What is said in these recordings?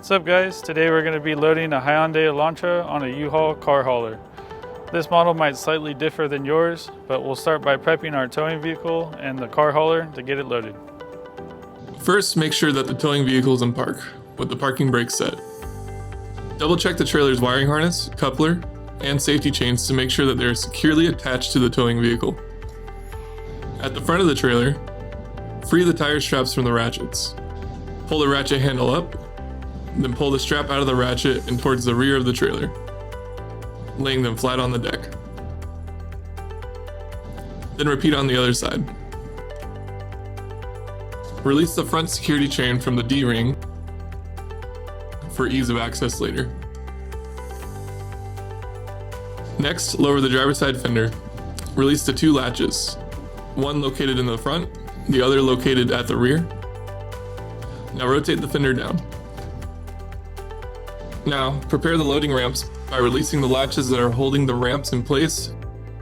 What's up guys? Today we're going to be loading a Hyundai Elantra on a U-Haul car hauler. This model might slightly differ than yours, but we'll start by prepping our towing vehicle and the car hauler to get it loaded. First, make sure that the towing vehicle is in park, with the parking brake set. Double check the trailer's wiring harness, coupler, and safety chains to make sure that they are securely attached to the towing vehicle. At the front of the trailer, free the tire straps from the ratchets. Pull the ratchet handle up, then pull the strap out of the ratchet and towards the rear of the trailer, laying them flat on the deck. Then repeat on the other side. Release the front security chain from the D-ring for ease of access later. Next, lower the driver's side fender. Release the two latches, one located in the front, the other located at the rear. Now rotate the fender down. Now, prepare the loading ramps by releasing the latches that are holding the ramps in place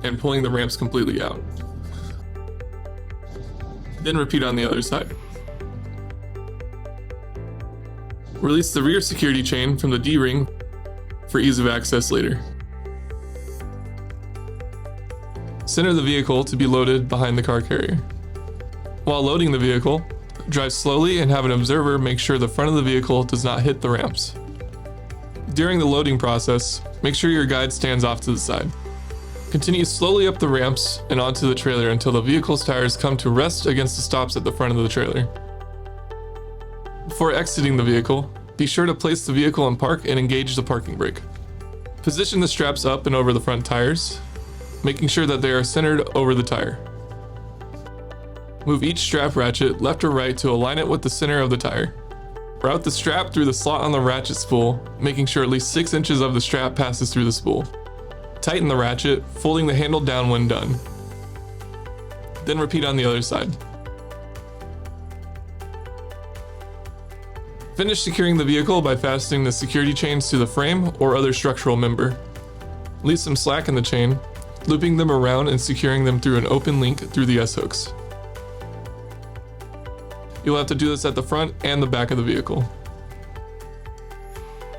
and pulling the ramps completely out. Then repeat on the other side. Release the rear security chain from the D-ring for ease of access later. Center the vehicle to be loaded behind the car carrier. While loading the vehicle, drive slowly and have an observer make sure the front of the vehicle does not hit the ramps. During the loading process, make sure your guide stands off to the side. Continue slowly up the ramps and onto the trailer until the vehicle's tires come to rest against the stops at the front of the trailer. Before exiting the vehicle, be sure to place the vehicle in park and engage the parking brake. Position the straps up and over the front tires, making sure that they are centered over the tire. Move each strap ratchet left or right to align it with the center of the tire. Route the strap through the slot on the ratchet spool, making sure at least 6 inches of the strap passes through the spool. Tighten the ratchet, folding the handle down when done. Then repeat on the other side. Finish securing the vehicle by fastening the security chains to the frame or other structural member. Leave some slack in the chain, looping them around and securing them through an open link through the S-hooks. You'll have to do this at the front and the back of the vehicle.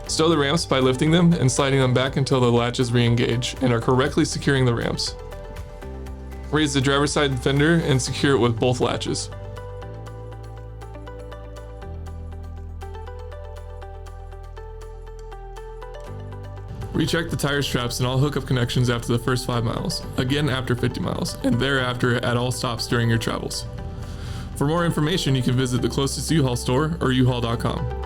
Stow the ramps by lifting them and sliding them back until the latches re-engage and are correctly securing the ramps. Raise the driver's side fender and secure it with both latches. Recheck the tire straps and all hookup connections after the first 5 miles, again after 50 miles, and thereafter at all stops during your travels. For more information, you can visit the closest U-Haul store or uhaul.com.